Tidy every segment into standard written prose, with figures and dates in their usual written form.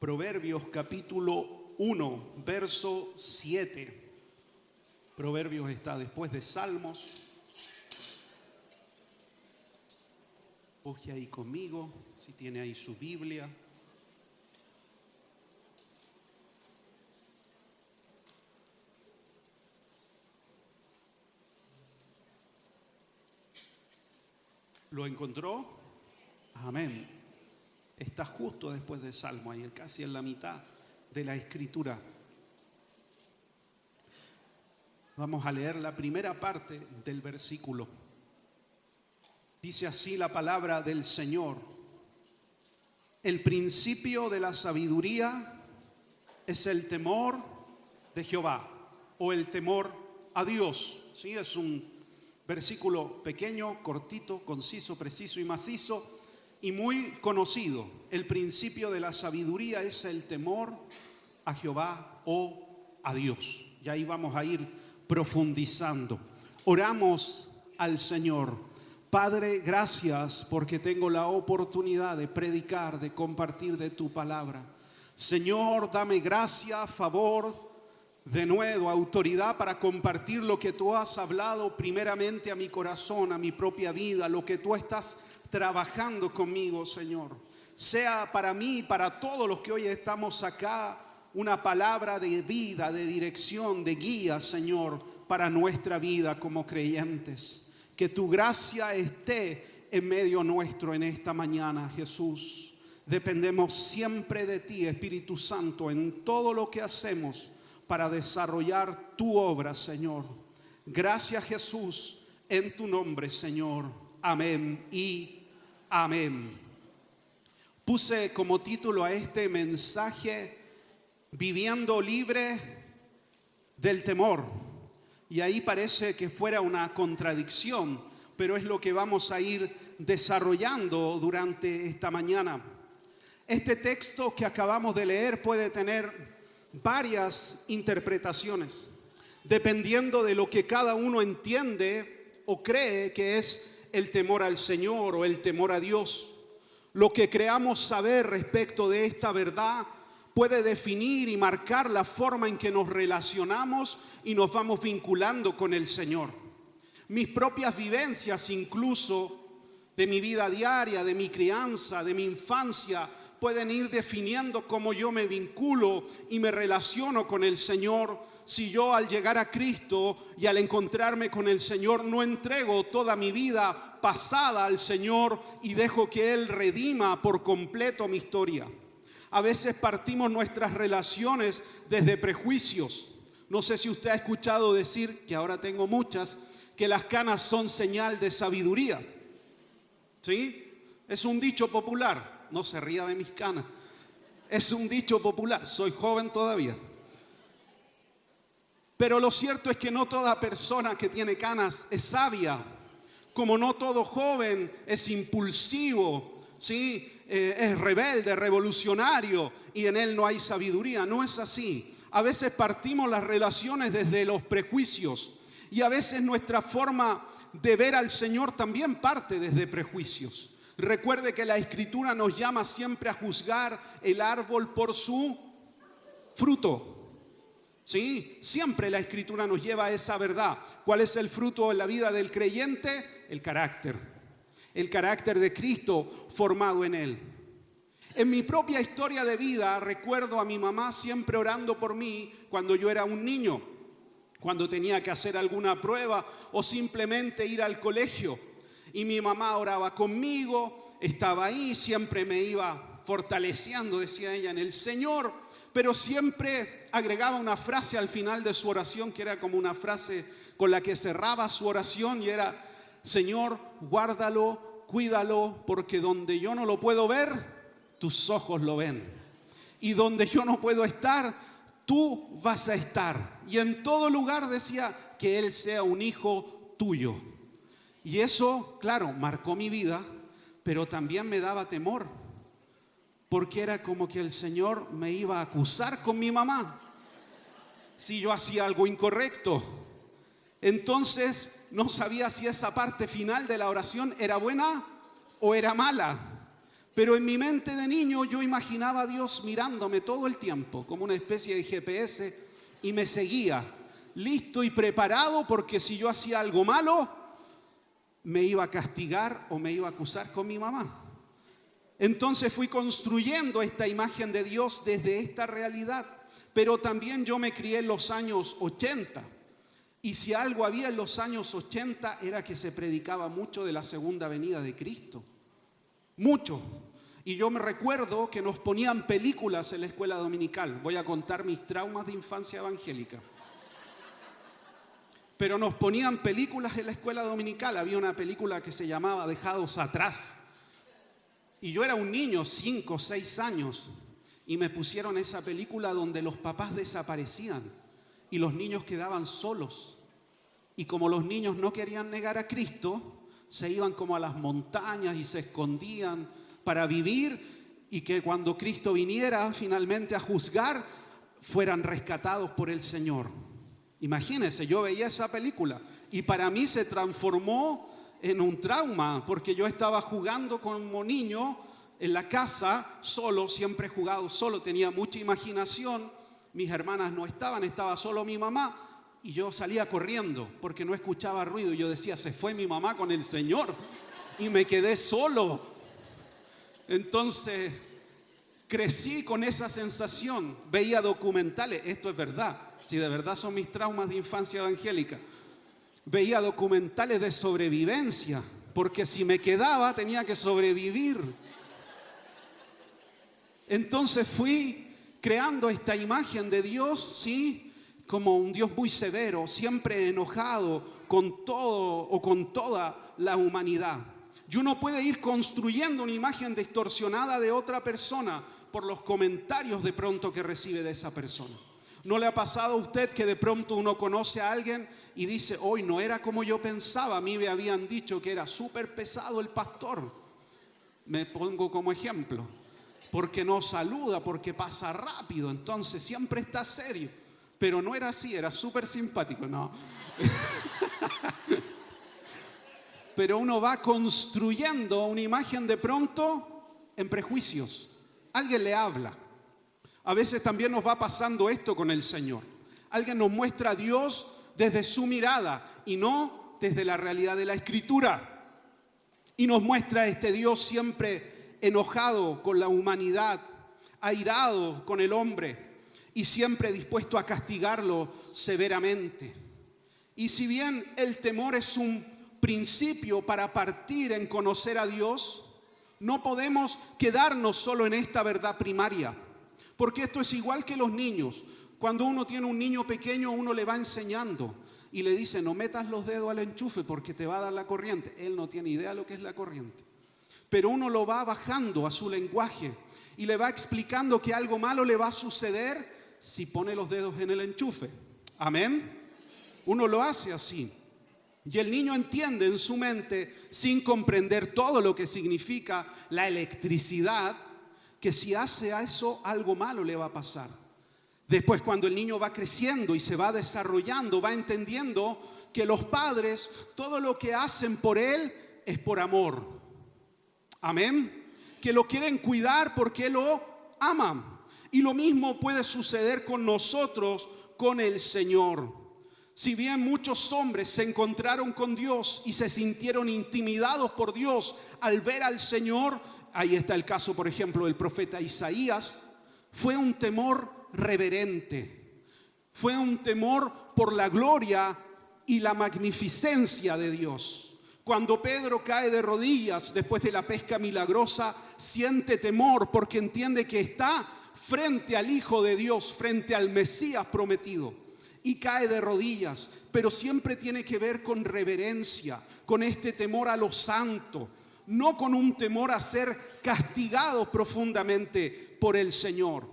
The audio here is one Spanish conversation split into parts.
Proverbios capítulo 1, verso 7. Proverbios está después de Salmos. Busque ahí conmigo, si tiene ahí su Biblia. ¿Lo encontró? Amén. Está justo después de Salmo, ahí casi en la mitad de la Escritura. Vamos a leer la primera parte del versículo. Dice así la palabra del Señor: el principio de la sabiduría es el temor de Jehová, o el temor a Dios. ¿Sí? Es un versículo pequeño, cortito, conciso, preciso y macizo, y muy conocido. El principio de la sabiduría es el temor a Jehová o a Dios. Y ahí vamos a ir profundizando. Oramos al Señor. Padre, gracias porque tengo la oportunidad de predicar, de compartir de tu palabra. Señor, dame gracia, favor, de nuevo, autoridad para compartir lo que tú has hablado primeramente a mi corazón, a mi propia vida, lo que tú estás trabajando conmigo, Señor. Sea para mí y para todos los que hoy estamos acá una palabra de vida, de dirección, de guía, Señor, para nuestra vida como creyentes. Que tu gracia esté en medio nuestro en esta mañana, Jesús. Dependemos siempre de ti, Espíritu Santo, en todo lo que hacemos para desarrollar tu obra, Señor. Gracias, Jesús, en tu nombre, Señor. Amén y amén. Puse como título a este mensaje: viviendo libre del temor. Y ahí parece que fuera una contradicción, pero es lo que vamos a ir desarrollando durante esta mañana. Este texto que acabamos de leer puede tener varias interpretaciones, dependiendo de lo que cada uno entiende o cree que es el temor al Señor o el temor a Dios. Lo que creamos saber respecto de esta verdad puede definir y marcar la forma en que nos relacionamos y nos vamos vinculando con el Señor. Mis propias vivencias, incluso de mi vida diaria, de mi crianza, de mi infancia, pueden ir definiendo cómo yo me vinculo y me relaciono con el Señor. Si yo al llegar a Cristo y al encontrarme con el Señor no entrego toda mi vida pasada al Señor y dejo que Él redima por completo mi historia. A veces partimos nuestras relaciones desde prejuicios. No sé si usted ha escuchado decir, que ahora tengo muchas, que las canas son señal de sabiduría. ¿Sí? Es un dicho popular. No se ría de mis canas. Es un dicho popular. Soy joven todavía. Pero lo cierto es que no toda persona que tiene canas es sabia. Como no todo joven es impulsivo, ¿sí? Es rebelde, revolucionario y en él no hay sabiduría. No es así. A veces partimos las relaciones desde los prejuicios y a veces nuestra forma de ver al Señor también parte desde prejuicios. Recuerde que la Escritura nos llama siempre a juzgar el árbol por su fruto. Sí, siempre la Escritura nos lleva a esa verdad. ¿Cuál es el fruto en la vida del creyente? El carácter de Cristo formado en él. En mi propia historia de vida recuerdo a mi mamá siempre orando por mí cuando yo era un niño, cuando tenía que hacer alguna prueba o simplemente ir al colegio. Y mi mamá oraba conmigo, estaba ahí, siempre me iba fortaleciendo, decía ella, en el Señor, pero siempre agregaba una frase al final de su oración que era como una frase con la que cerraba su oración y era: Señor, guárdalo, cuídalo, porque donde yo no lo puedo ver, tus ojos lo ven. Y donde yo no puedo estar, tú vas a estar. Y en todo lugar decía que Él sea un hijo tuyo. Y eso, claro, marcó mi vida, pero también me daba temor, porque era como que el Señor me iba a acusar con mi mamá si yo hacía algo incorrecto. Entonces no sabía si esa parte final de la oración era buena o era mala. Pero en mi mente de niño yo imaginaba a Dios mirándome todo el tiempo, como una especie de GPS, y me seguía, listo y preparado, porque si yo hacía algo malo, me iba a castigar o me iba a acusar con mi mamá. Entonces fui construyendo esta imagen de Dios desde esta realidad. Pero también yo me crié en los años 80. Y si algo había en los años 80 era que se predicaba mucho de la segunda venida de Cristo. Mucho. Y yo me recuerdo que nos ponían películas en la escuela dominical. Voy a contar mis traumas de infancia evangélica. Pero nos ponían películas en la escuela dominical. Había una película que se llamaba Dejados Atrás. Y yo era un niño, 5 o 6 años. Y me pusieron esa película donde los papás desaparecían y los niños quedaban solos. Y como los niños no querían negar a Cristo, se iban como a las montañas y se escondían para vivir, y que cuando Cristo viniera finalmente a juzgar, fueran rescatados por el Señor. Imagínense, yo veía esa película y para mí se transformó en un trauma, porque yo estaba jugando como niño en la casa, solo, siempre he jugado solo, tenía mucha imaginación, mis hermanas no estaban, estaba solo mi mamá, y yo salía corriendo porque no escuchaba ruido. Yo decía, se fue mi mamá con el Señor, y me quedé solo. Entonces crecí con esa sensación, veía documentales, esto es verdad, si de verdad son mis traumas de infancia evangélica. Veía documentales de sobrevivencia, porque si me quedaba tenía que sobrevivir. Entonces fui creando esta imagen de Dios, ¿sí?, como un Dios muy severo, siempre enojado con todo o con toda la humanidad. Y uno puede ir construyendo una imagen distorsionada de otra persona por los comentarios de pronto que recibe de esa persona. ¿No le ha pasado a usted que de pronto uno conoce a alguien y dice, hoy no era como yo pensaba, a mí me habían dicho que era súper pesado el pastor? Me pongo como ejemplo, porque no saluda, porque pasa rápido, entonces siempre está serio. Pero no era así, era súper simpático, no. Pero uno va construyendo una imagen de pronto en prejuicios. Alguien le habla. A veces también nos va pasando esto con el Señor. Alguien nos muestra a Dios desde su mirada y no desde la realidad de la Escritura. Y nos muestra a este Dios siempre enojado con la humanidad, airado con el hombre y siempre dispuesto a castigarlo severamente. Y si bien el temor es un principio para partir en conocer a Dios, no podemos quedarnos solo en esta verdad primaria. Porque esto es igual que los niños. Cuando uno tiene un niño pequeño, uno le va enseñando y le dice, no metas los dedos al enchufe porque te va a dar la corriente. Él no tiene idea de lo que es la corriente. Pero uno lo va bajando a su lenguaje y le va explicando que algo malo le va a suceder si pone los dedos en el enchufe. Amén. Uno lo hace así. Y el niño entiende en su mente, sin comprender todo lo que significa la electricidad, que si hace a eso, algo malo le va a pasar. Después, cuando el niño va creciendo y se va desarrollando, va entendiendo que los padres, todo lo que hacen por él es por amor. Amén. Que lo quieren cuidar porque lo aman. Y lo mismo puede suceder con nosotros, con el Señor. Si bien muchos hombres se encontraron con Dios y se sintieron intimidados por Dios al ver al Señor, ahí está el caso, por ejemplo, del profeta Isaías, fue un temor reverente, fue un temor por la gloria y la magnificencia de Dios. Cuando Pedro cae de rodillas después de la pesca milagrosa, siente temor porque entiende que está frente al Hijo de Dios, frente al Mesías prometido. Y cae de rodillas, pero siempre tiene que ver con reverencia, con este temor a lo santo, no con un temor a ser castigado profundamente por el Señor.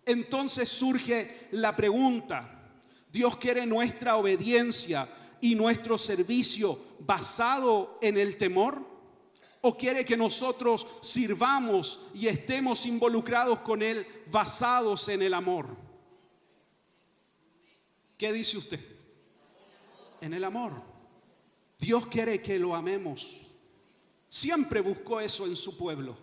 Entonces surge la pregunta, ¿Dios quiere nuestra obediencia y nuestro servicio basado en el temor? ¿O quiere que nosotros sirvamos y estemos involucrados con Él basados en el amor? ¿Qué dice usted? En el amor. Dios quiere que lo amemos. Siempre buscó eso en su pueblo.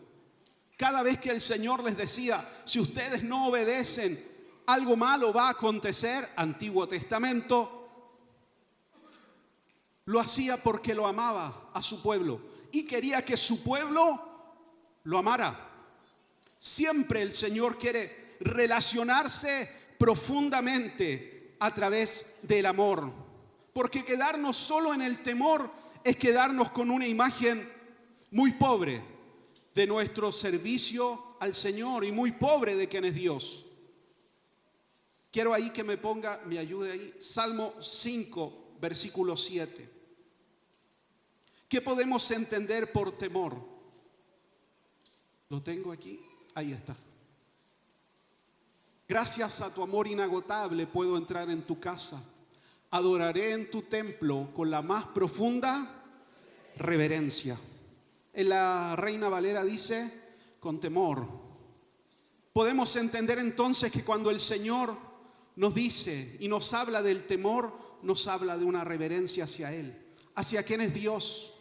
Cada vez que el Señor les decía, si ustedes no obedecen, algo malo va a acontecer, Antiguo Testamento, lo hacía porque lo amaba a su pueblo y quería que su pueblo lo amara. Siempre el Señor quiere relacionarse profundamente a través del amor, porque quedarnos solo en el temor es quedarnos con una imagen muy pobre de nuestro servicio al Señor y muy pobre de quién es Dios. Quiero ahí que me ayude ahí, Salmo 5, versículo 7. ¿Qué podemos entender por temor? ¿Lo tengo aquí? Ahí está. Gracias a tu amor inagotable puedo entrar en tu casa. Adoraré en tu templo con la más profunda reverencia. En la Reina Valera dice, con temor. Podemos entender entonces que cuando el Señor nos dice y nos habla del temor, nos habla de una reverencia hacia Él, hacia quién es Dios.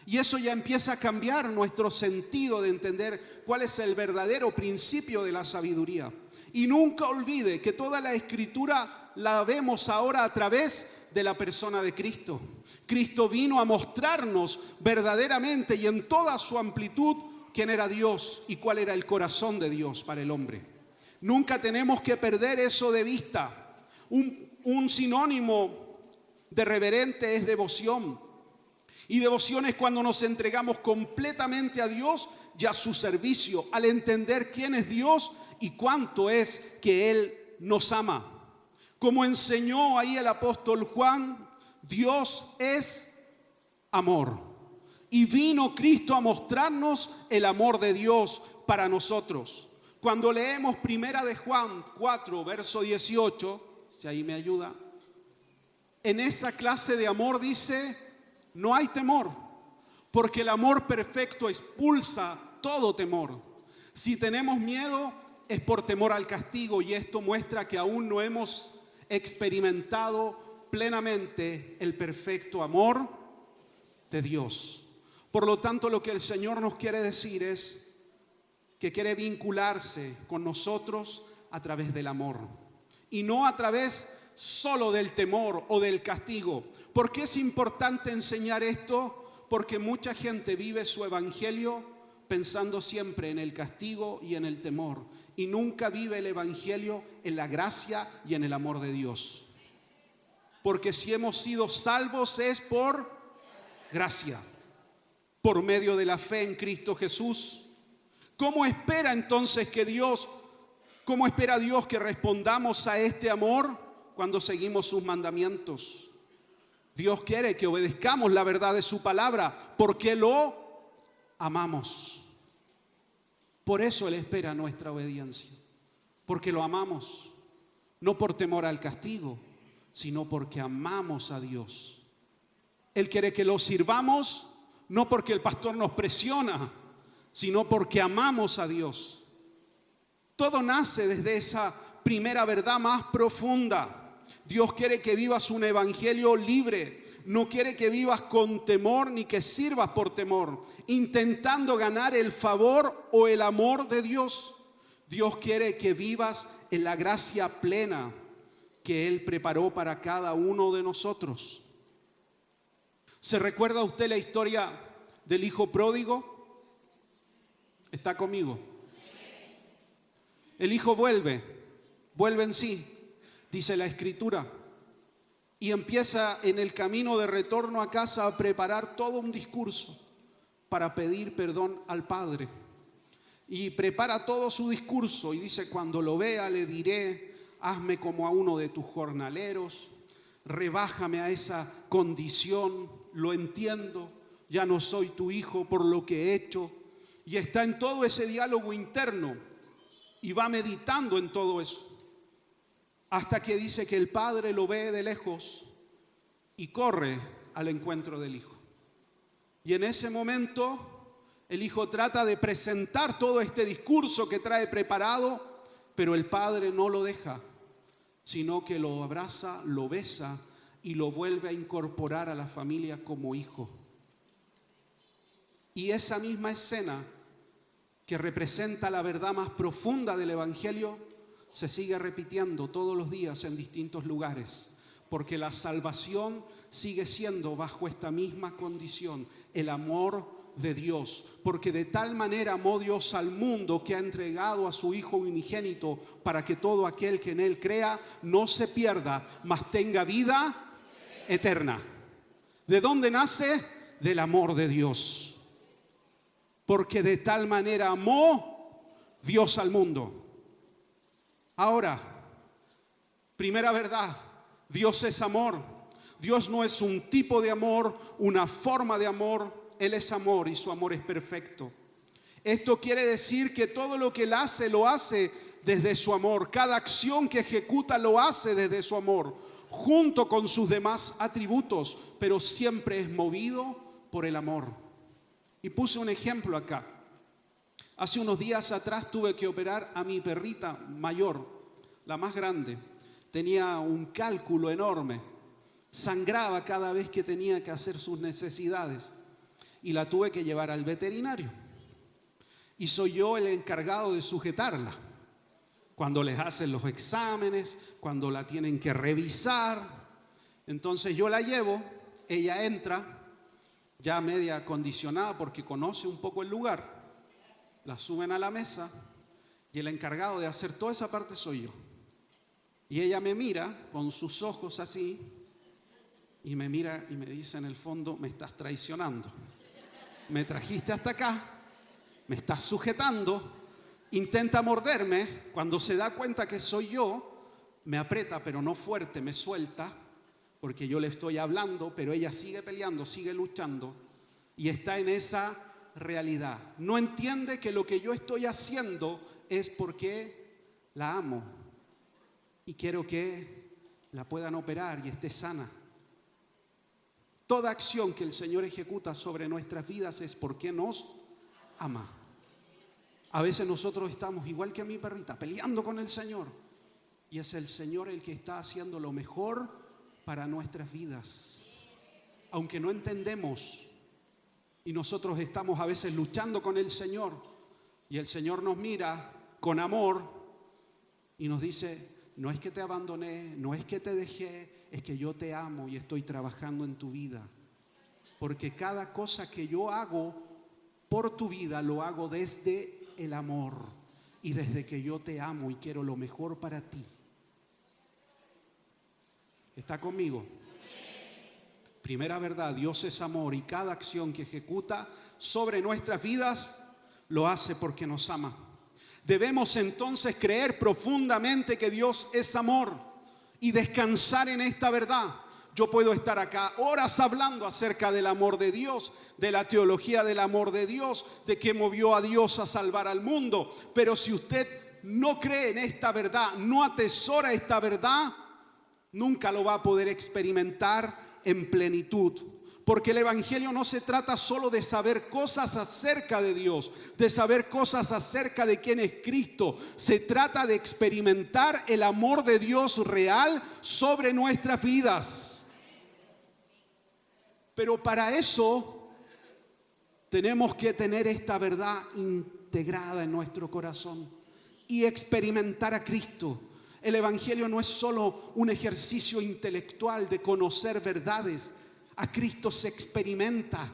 Y eso ya empieza a cambiar nuestro sentido de entender cuál es el verdadero principio de la sabiduría. Y nunca olvide que toda la Escritura la vemos ahora a través de la persona de Cristo. Cristo vino a mostrarnos verdaderamente y en toda su amplitud quién era Dios y cuál era el corazón de Dios para el hombre. Nunca tenemos que perder eso de vista. Un sinónimo de reverente es devoción. Y devoción es cuando nos entregamos completamente a Dios y a su servicio, al entender quién es Dios y cuánto es que Él nos ama. Como enseñó ahí el apóstol Juan, Dios es amor. Y vino Cristo a mostrarnos el amor de Dios para nosotros. Cuando leemos primera de Juan 4, verso 18, si ahí me ayuda, en esa clase de amor dice, no hay temor, porque el amor perfecto expulsa todo temor. Si tenemos miedo, es por temor al castigo, y esto muestra que aún no hemos experimentado plenamente el perfecto amor de Dios. Por lo tanto, lo que el Señor nos quiere decir es que quiere vincularse con nosotros a través del amor, y no a través solo del temor o del castigo. ¿Por qué es importante enseñar esto? Porque mucha gente vive su evangelio pensando siempre en el castigo y en el temor, y nunca vive el evangelio en la gracia y en el amor de Dios. Porque si hemos sido salvos es por gracia, por medio de la fe en Cristo Jesús. ¿Cómo espera entonces cómo espera Dios que respondamos a este amor cuando seguimos sus mandamientos? Dios quiere que obedezcamos la verdad de su palabra porque lo amamos. Por eso Él espera nuestra obediencia, porque lo amamos, no por temor al castigo, sino porque amamos a Dios. Él quiere que lo sirvamos, no porque el pastor nos presiona, sino porque amamos a Dios. Todo nace desde esa primera verdad más profunda. Dios quiere que vivas un evangelio libre. No quiere que vivas con temor ni que sirvas por temor, intentando ganar el favor o el amor de Dios. Dios quiere que vivas en la gracia plena que Él preparó para cada uno de nosotros. ¿Se recuerda usted la historia del hijo pródigo? ¿Está conmigo? El hijo vuelve en sí, dice la Escritura, y empieza en el camino de retorno a casa a preparar todo un discurso para pedir perdón al padre. Y prepara todo su discurso y dice, cuando lo vea le diré, hazme como a uno de tus jornaleros, rebájame a esa condición, lo entiendo, ya no soy tu hijo por lo que he hecho. Y está en todo ese diálogo interno y va meditando en todo eso, hasta que dice que el padre lo ve de lejos y corre al encuentro del hijo. Y en ese momento el hijo trata de presentar todo este discurso que trae preparado, pero el padre no lo deja, sino que lo abraza, lo besa y lo vuelve a incorporar a la familia como hijo. Y esa misma escena que representa la verdad más profunda del Evangelio, se sigue repitiendo todos los días en distintos lugares, porque la salvación sigue siendo bajo esta misma condición, el amor de Dios, porque de tal manera amó Dios al mundo que ha entregado a su Hijo unigénito para que todo aquel que en Él crea no se pierda, mas tenga vida eterna. ¿De dónde nace? Del amor de Dios. Porque de tal manera amó Dios al mundo. Ahora, primera verdad, Dios es amor. Dios no es un tipo de amor, una forma de amor. Él es amor y su amor es perfecto. Esto quiere decir que todo lo que Él hace, lo hace desde su amor. Cada acción que ejecuta lo hace desde su amor, junto con sus demás atributos, pero siempre es movido por el amor. Y puse un ejemplo acá. Hace unos días atrás tuve que operar a mi perrita mayor, la más grande. Tenía un cálculo enorme. Sangraba cada vez que tenía que hacer sus necesidades. Y la tuve que llevar al veterinario. Y soy yo el encargado de sujetarla. Cuando les hacen los exámenes, cuando la tienen que revisar. Entonces yo la llevo, ella entra, ya media acondicionada porque conoce un poco el lugar. La suben a la mesa y el encargado de hacer toda esa parte soy yo. Y ella me mira con sus ojos así y me mira y me dice en el fondo: me estás traicionando. Me trajiste hasta acá, me estás sujetando, intenta morderme. Cuando se da cuenta que soy yo, me aprieta, pero no fuerte, me suelta, porque yo le estoy hablando, pero ella sigue peleando, sigue luchando y está en esa realidad. No entiende que lo que yo estoy haciendo es porque la amo y quiero que la puedan operar y esté sana. Toda acción que el Señor ejecuta sobre nuestras vidas es porque nos ama. A veces nosotros estamos igual que a mi perrita, peleando con el Señor, y es el Señor el que está haciendo lo mejor para nuestras vidas. Aunque no entendemos, y nosotros estamos a veces luchando con el Señor, y el Señor nos mira con amor y nos dice: no es que te abandoné, no es que te dejé, es que yo te amo y estoy trabajando en tu vida. Porque cada cosa que yo hago por tu vida lo hago desde el amor y desde que yo te amo y quiero lo mejor para ti. ¿Está conmigo? Primera verdad, Dios es amor y cada acción que ejecuta sobre nuestras vidas lo hace porque nos ama. Debemos entonces creer profundamente que Dios es amor y descansar en esta verdad. Yo puedo estar acá horas hablando acerca del amor de Dios, de la teología del amor de Dios, de que movió a Dios a salvar al mundo. Pero si usted no cree en esta verdad, no atesora esta verdad, nunca lo va a poder experimentar en plenitud. Porque el Evangelio no se trata solo de saber cosas acerca de Dios, de saber cosas acerca de quién es Cristo. Se trata de experimentar el amor de Dios real sobre nuestras vidas. Pero para eso tenemos que tener esta verdad integrada en nuestro corazón y experimentar a Cristo. El Evangelio no es solo un ejercicio intelectual de conocer verdades. A Cristo se experimenta.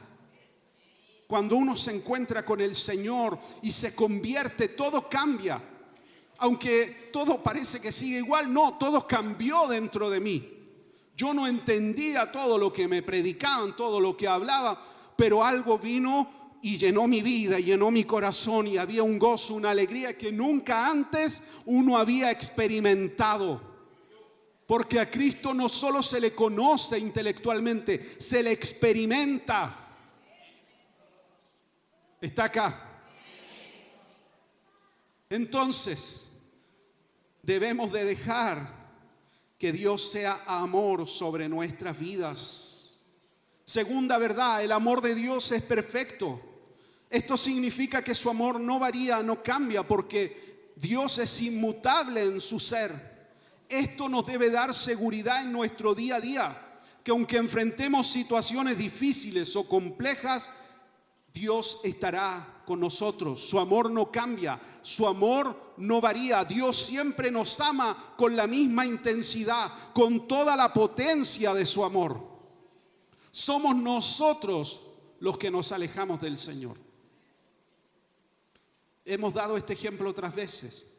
Cuando uno se encuentra con el Señor y se convierte, todo cambia. Aunque todo parece que sigue igual, no, todo cambió dentro de mí. Yo no entendía todo lo que me predicaban, todo lo que hablaba, pero algo vino y llenó mi vida, y llenó mi corazón, y había un gozo, una alegría que nunca antes uno había experimentado. Porque a Cristo no solo se le conoce intelectualmente, se le experimenta. ¿Está acá? Entonces, debemos de dejar que Dios sea amor sobre nuestras vidas. Segunda verdad, el amor de Dios es perfecto. Esto significa que su amor no varía, no cambia, porque Dios es inmutable en su ser. Esto nos debe dar seguridad en nuestro día a día, que aunque enfrentemos situaciones difíciles o complejas, Dios estará con nosotros. Su amor no cambia, su amor no varía. Dios siempre nos ama con la misma intensidad, con toda la potencia de su amor. Somos nosotros los que nos alejamos del Señor. Hemos dado este ejemplo otras veces,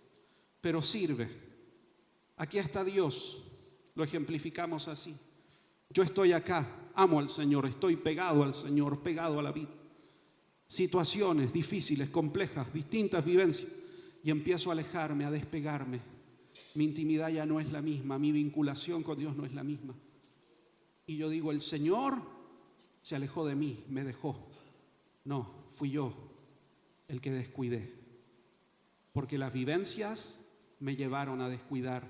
pero sirve. Aquí está Dios, lo ejemplificamos así. Yo estoy acá, amo al Señor, estoy pegado al Señor, pegado a la vida. Situaciones difíciles, complejas, distintas vivencias, y empiezo a alejarme, a despegarme. Mi intimidad ya no es la misma, mi vinculación con Dios no es la misma. Y yo digo, el Señor se alejó de mí, me dejó. No, fui yo el que descuidé. Porque las vivencias me llevaron a descuidar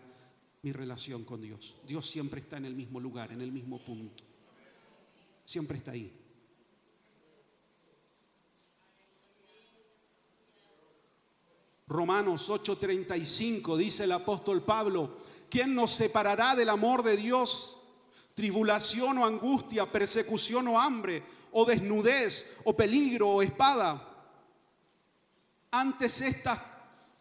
mi relación con Dios. Dios siempre está en el mismo lugar, en el mismo punto. Siempre está ahí. Romanos 8:35 dice el apóstol Pablo: ¿quién nos separará del amor de Dios? Tribulación o angustia, persecución o hambre, o desnudez, o peligro, o espada.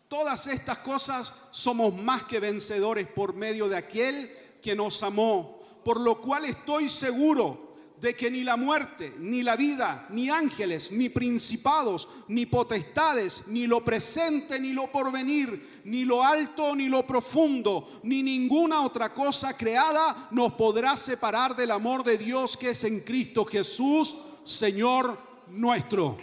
Todas estas cosas somos más que vencedores por medio de aquel que nos amó. Por lo cual estoy seguro de que ni la muerte, ni la vida, ni ángeles, ni principados, ni potestades, ni lo presente, ni lo porvenir, ni lo alto, ni lo profundo, ni ninguna otra cosa creada nos podrá separar del amor de Dios que es en Cristo Jesús, Señor nuestro.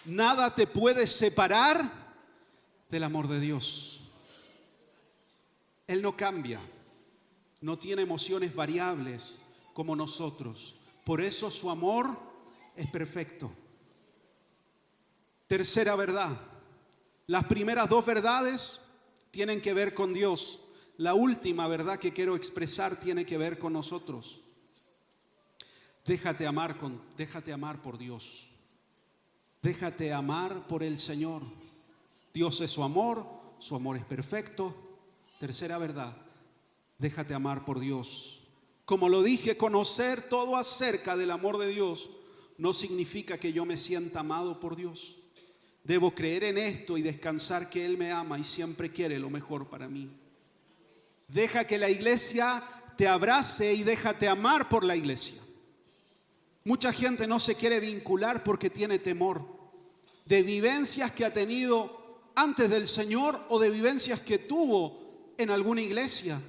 Nada te puede separar del amor de Dios. Él no cambia, no tiene emociones variables como nosotros. Por eso su amor es perfecto. Tercera verdad. Las primeras dos verdades tienen que ver con Dios. La última verdad que quiero expresar tiene que ver con nosotros. Déjate amar por Dios. Déjate amar por el Señor. Dios es su amor es perfecto. Tercera verdad, déjate amar por Dios. Como lo dije, conocer todo acerca del amor de Dios no significa que yo me sienta amado por Dios. Debo creer en esto y descansar que Él me ama y siempre quiere lo mejor para mí. Deja que la iglesia te abrace y déjate amar por la iglesia. Mucha gente no se quiere vincular porque tiene temor de vivencias que ha tenido antes del Señor o de vivencias que tuvo en alguna iglesia.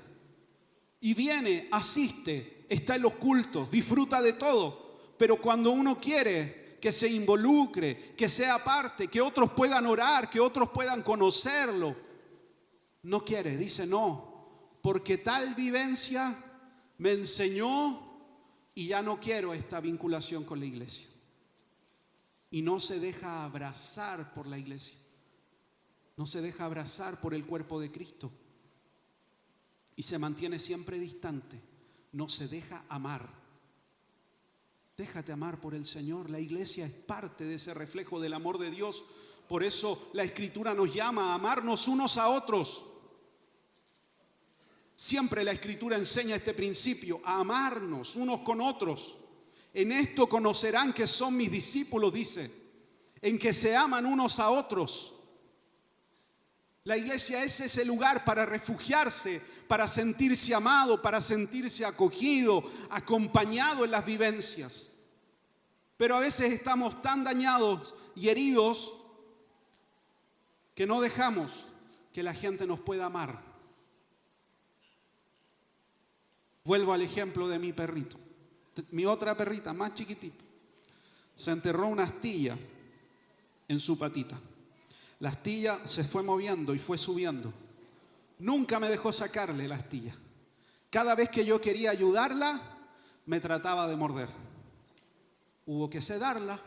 Y viene, asiste, está en los cultos, disfruta de todo. Pero cuando uno quiere que se involucre, que sea parte, que otros puedan orar, que otros puedan conocerlo, no quiere, dice no, porque tal vivencia me enseñó y ya no quiero esta vinculación con la iglesia. Y no se deja abrazar por la iglesia. No se deja abrazar por el cuerpo de Cristo. Y se mantiene siempre distante. No se deja amar. Déjate amar por el Señor. La iglesia es parte de ese reflejo del amor de Dios. Por eso la Escritura nos llama a amarnos unos a otros. Siempre la Escritura enseña este principio, a amarnos unos con otros. En esto conocerán que son mis discípulos, dice, en que se aman unos a otros. La iglesia es ese lugar para refugiarse, para sentirse amado, para sentirse acogido, acompañado en las vivencias. Pero a veces estamos tan dañados y heridos que no dejamos que la gente nos pueda amar. Vuelvo al ejemplo de mi perrito. Mi otra perrita, más chiquitita, se enterró una astilla en su patita. La astilla se fue moviendo y fue subiendo. Nunca me dejó sacarle la astilla. Cada vez que yo quería ayudarla, me trataba de morder. Hubo que sedarla,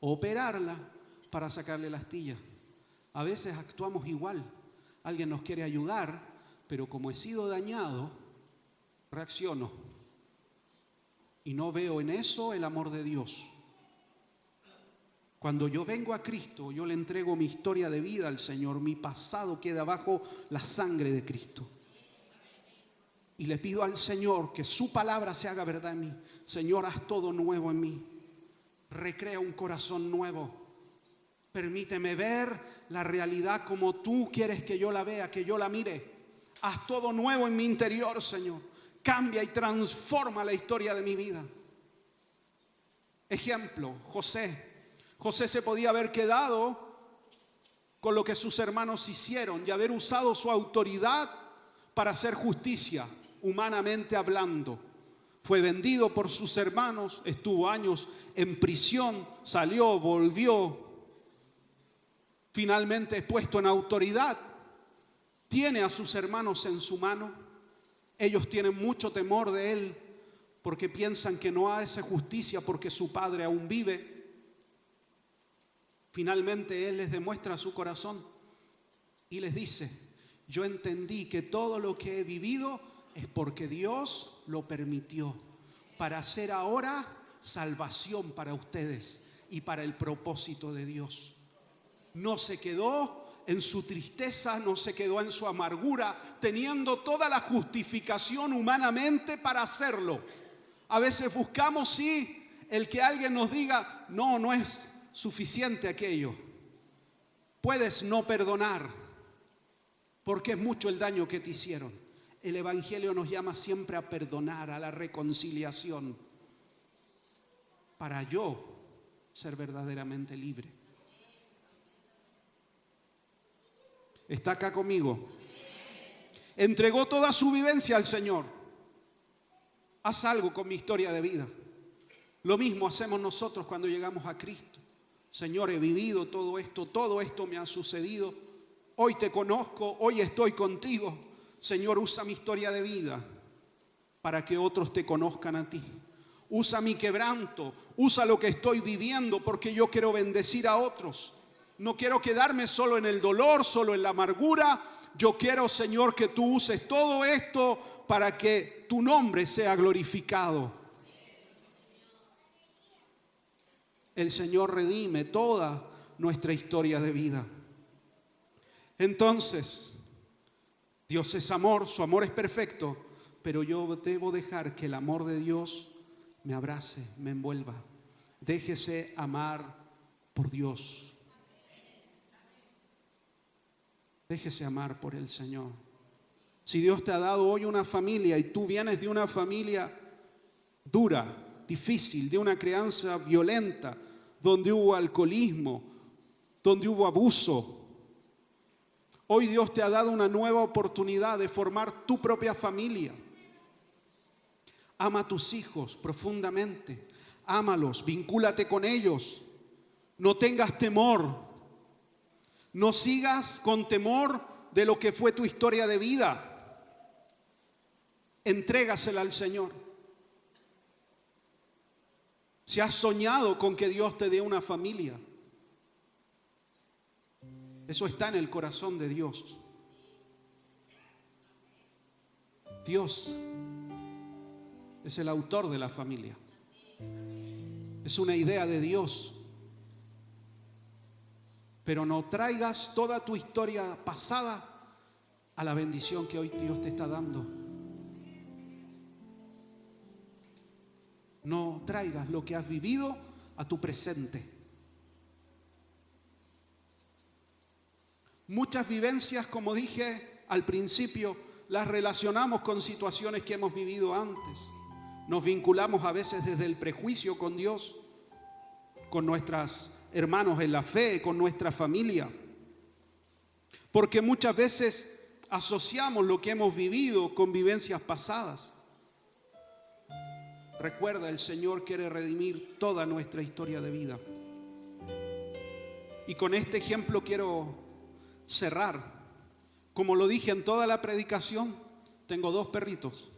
operarla para sacarle la astilla. A veces actuamos igual. Alguien nos quiere ayudar, pero como he sido dañado, reacciono. Y no veo en eso el amor de Dios. Cuando yo vengo a Cristo, yo le entrego mi historia de vida al Señor. Mi pasado queda bajo la sangre de Cristo. Y le pido al Señor que su palabra se haga verdad en mí. Señor, haz todo nuevo en mí. Recrea un corazón nuevo. Permíteme ver la realidad como tú quieres que yo la vea, que yo la mire. Haz todo nuevo en mi interior, Señor. Cambia y transforma la historia de mi vida. Ejemplo, José. José se podía haber quedado con lo que sus hermanos hicieron y haber usado su autoridad para hacer justicia, humanamente hablando. Fue vendido por sus hermanos, estuvo años en prisión, salió, volvió, finalmente es puesto en autoridad. Tiene a sus hermanos en su mano. Ellos tienen mucho temor de él porque piensan que no hace justicia porque su padre aún vive. Finalmente él les demuestra su corazón y les dice: yo entendí que todo lo que he vivido es porque Dios lo permitió, para hacer ahora salvación para ustedes y para el propósito de Dios. No se quedó en su tristeza, no se quedó en su amargura, teniendo toda la justificación humanamente para hacerlo. A veces buscamos, sí, el que alguien nos diga: no, no es suficiente aquello. Puedes no perdonar porque es mucho el daño que te hicieron. El Evangelio nos llama siempre a perdonar, a la reconciliación, para yo ser verdaderamente libre. ¿Está acá conmigo? Entregó toda su vivencia al Señor. Haz algo con mi historia de vida. Lo mismo hacemos nosotros cuando llegamos a Cristo. Señor, he vivido todo esto me ha sucedido. Hoy te conozco, hoy estoy contigo. Señor, usa mi historia de vida para que otros te conozcan a ti. Usa mi quebranto, usa lo que estoy viviendo, porque yo quiero bendecir a otros. No quiero quedarme solo en el dolor, solo en la amargura. Yo quiero, Señor, que tú uses todo esto para que tu nombre sea glorificado. El Señor redime toda nuestra historia de vida. Entonces, Dios es amor, su amor es perfecto, pero yo debo dejar que el amor de Dios me abrace, me envuelva. Déjese amar por Dios. Déjese amar por el Señor. Si Dios te ha dado hoy una familia y tú vienes de una familia dura, difícil, de una crianza violenta, donde hubo alcoholismo, donde hubo abuso. Hoy Dios te ha dado una nueva oportunidad de formar tu propia familia. Ama a tus hijos profundamente, ámalos, vincúlate con ellos. No tengas temor, no sigas con temor de lo que fue tu historia de vida. Entrégasela al Señor. Si has soñado con que Dios te dé una familia, eso está en el corazón de Dios. Dios es el autor de la familia. Es una idea de Dios. Pero no traigas toda tu historia pasada a la bendición que hoy Dios te está dando. No traigas lo que has vivido a tu presente. Muchas vivencias, como dije al principio, las relacionamos con situaciones que hemos vivido antes. Nos vinculamos a veces desde el prejuicio con Dios, con nuestros hermanos en la fe, con nuestra familia. Porque muchas veces asociamos lo que hemos vivido con vivencias pasadas. Recuerda, el Señor quiere redimir toda nuestra historia de vida. Y con este ejemplo quiero cerrar. Como lo dije en toda la predicación, tengo 2 perritos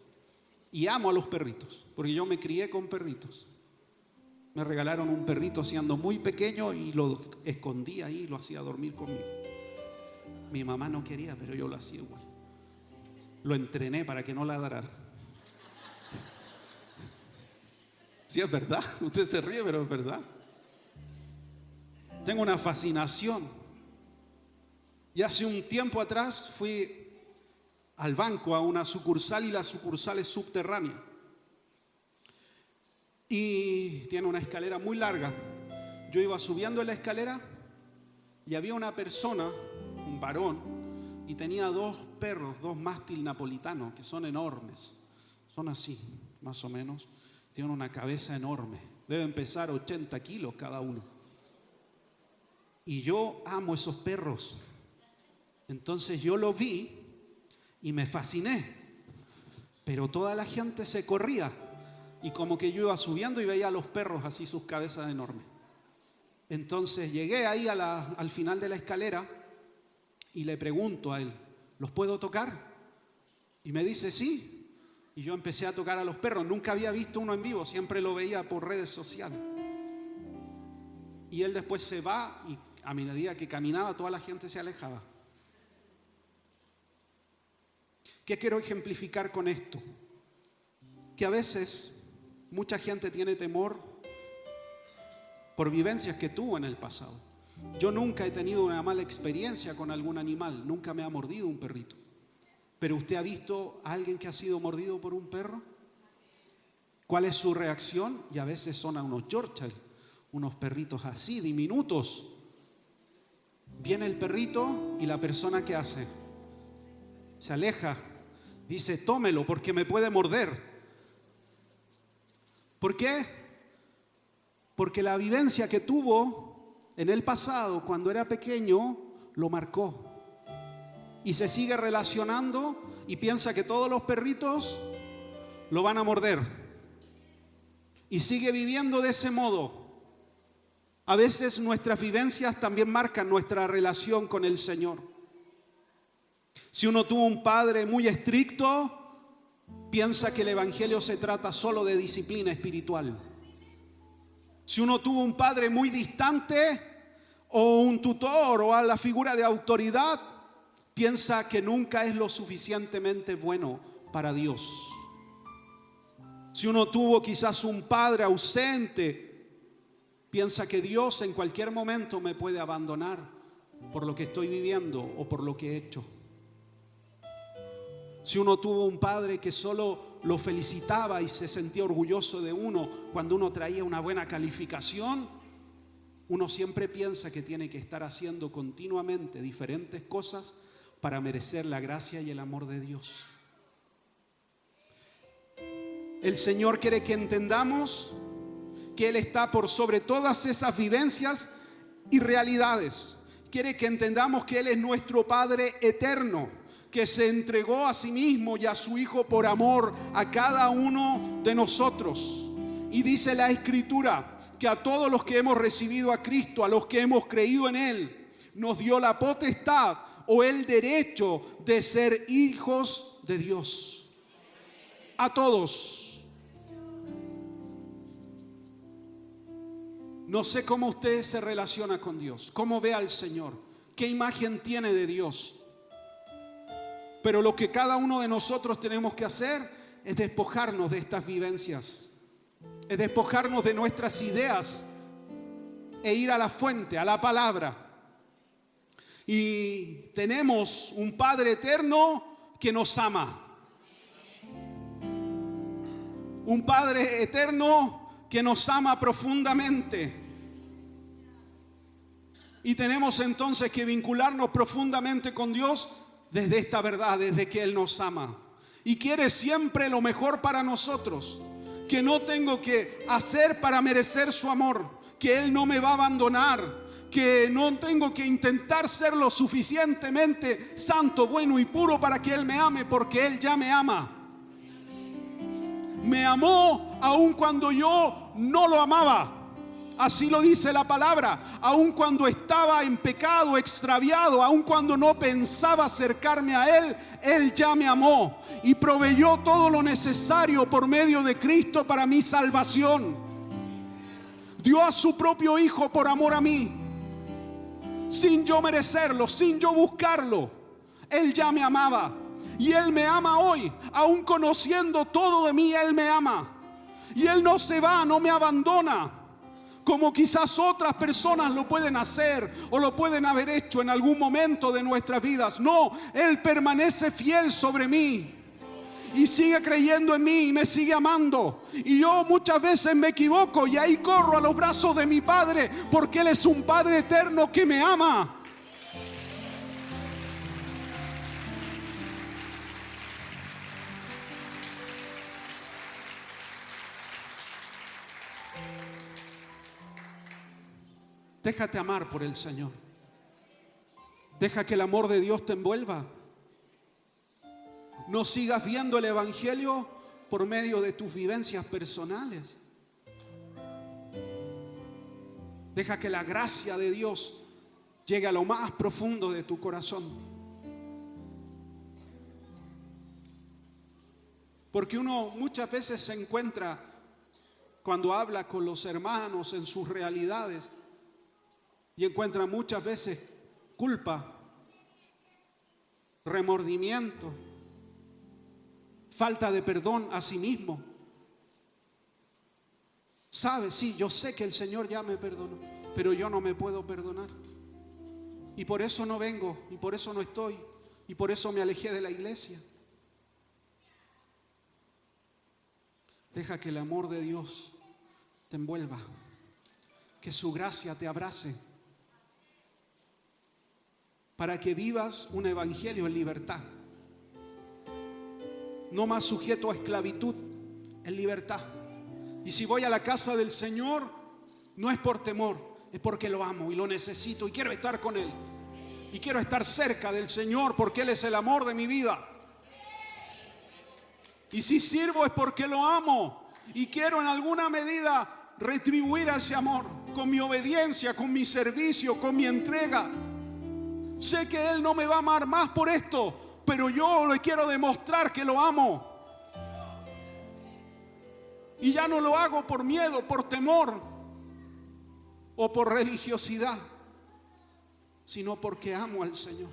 y amo a los perritos, porque yo me crié con perritos. Me regalaron un perrito siendo muy pequeño y lo escondí ahí y lo hacía dormir conmigo. Mi mamá no quería, pero yo lo hacía igual. Lo entrené para que no ladrara. Sí, es verdad. Usted se ríe, pero es verdad. Tengo una fascinación. Y hace un tiempo atrás fui al banco, a una sucursal, y la sucursal es subterránea. Y tiene una escalera muy larga. Yo iba subiendo la escalera y había una persona, un varón, y tenía 2 perros, 2 mástil napolitanos, que son enormes. Son así, más o menos. Tienen una cabeza enorme. Deben pesar 80 kilos cada uno. Y yo amo esos perros. Entonces yo lo vi y me fasciné. Pero toda la gente se corría. Y como que yo iba subiendo y veía a los perros así, sus cabezas enormes. Entonces llegué ahí al final de la escalera y le pregunto a él, ¿los puedo tocar? Y me dice sí. Y yo empecé a tocar a los perros. Nunca había visto uno en vivo, siempre lo veía por redes sociales. Y él después se va y a medida que caminaba toda la gente se alejaba. ¿Qué quiero ejemplificar con esto? Que a veces mucha gente tiene temor por vivencias que tuvo en el pasado. Yo nunca he tenido una mala experiencia con algún animal, nunca me ha mordido un perrito. ¿Pero usted ha visto a alguien que ha sido mordido por un perro? ¿Cuál es su reacción? Y a veces son a unos Yorkshire, unos perritos así, diminutos. Viene el perrito y la persona, ¿qué hace? Se aleja, dice, tómelo porque me puede morder. ¿Por qué? Porque la vivencia que tuvo en el pasado, cuando era pequeño, lo marcó. Y se sigue relacionando y piensa que todos los perritos lo van a morder. Y sigue viviendo de ese modo. A veces nuestras vivencias también marcan nuestra relación con el Señor. Si uno tuvo un padre muy estricto, piensa que el evangelio se trata solo de disciplina espiritual. Si uno tuvo un padre muy distante o un tutor o a la figura de autoridad, piensa que nunca es lo suficientemente bueno para Dios. Si uno tuvo quizás un padre ausente, piensa que Dios en cualquier momento me puede abandonar por lo que estoy viviendo o por lo que he hecho. Si uno tuvo un padre que solo lo felicitaba y se sentía orgulloso de uno cuando uno traía una buena calificación, uno siempre piensa que tiene que estar haciendo continuamente diferentes cosas para merecer la gracia y el amor de Dios. El Señor quiere que entendamos que Él está por sobre todas esas vivencias y realidades. Quiere que entendamos que Él es nuestro Padre eterno, que se entregó a sí mismo y a su Hijo por amor a cada uno de nosotros. Y dice la Escritura que a todos los que hemos recibido a Cristo, a los que hemos creído en Él, nos dio la potestad o el derecho de ser hijos de Dios. A todos. No sé cómo usted se relaciona con Dios, cómo ve al Señor, qué imagen tiene de Dios. Pero lo que cada uno de nosotros tenemos que hacer es despojarnos de estas vivencias, es despojarnos de nuestras ideas e ir a la fuente, a la palabra. Y tenemos un Padre eterno que nos ama. Un Padre eterno que nos ama profundamente. Y tenemos entonces que vincularnos profundamente con Dios desde esta verdad, desde que Él nos ama. Y quiere siempre lo mejor para nosotros. Que no tengo que hacer para merecer su amor. Que Él no me va a abandonar. Que no tengo que intentar ser lo suficientemente santo, bueno y puro para que Él me ame, porque Él ya me ama. Me amó aun cuando yo no lo amaba. Así lo dice la palabra. Aun cuando estaba en pecado, extraviado, aun cuando no pensaba acercarme a Él, Él ya me amó y proveyó todo lo necesario por medio de Cristo para mi salvación. Dio a su propio Hijo por amor a mí. Sin yo merecerlo, sin yo buscarlo, Él ya me amaba. Y Él me ama hoy, aún conociendo todo de mí, Él me ama. Y Él no se va, no me abandona, como quizás otras personas lo pueden hacer o lo pueden haber hecho en algún momento de nuestras vidas. No, Él permanece fiel sobre mí y sigue creyendo en mí y me sigue amando. Y yo muchas veces me equivoco y ahí corro a los brazos de mi Padre, porque Él es un Padre eterno que me ama. Déjate amar por el Señor. Deja que el amor de Dios te envuelva. No sigas viendo el Evangelio por medio de tus vivencias personales. Deja que la gracia de Dios llegue a lo más profundo de tu corazón. Porque uno muchas veces se encuentra, cuando habla con los hermanos en sus realidades, y encuentra muchas veces culpa, remordimiento, falta de perdón a sí mismo. Sabe, sí, yo sé que el Señor ya me perdonó, pero yo no me puedo perdonar. Y por eso no vengo, y por eso no estoy, y por eso me alejé de la iglesia. Deja que el amor de Dios te envuelva, que su gracia te abrace, para que vivas un evangelio en libertad. No más sujeto a esclavitud, en libertad. Y si voy a la casa del Señor, no es por temor, es porque lo amo y lo necesito y quiero estar con Él. Y quiero estar cerca del Señor porque Él es el amor de mi vida. Y si sirvo es porque lo amo y quiero en alguna medida retribuir a ese amor con mi obediencia, con mi servicio, con mi entrega. Sé que Él no me va a amar más por esto, pero yo le quiero demostrar que lo amo. Y ya no lo hago por miedo, por temor o por religiosidad, sino porque amo al Señor.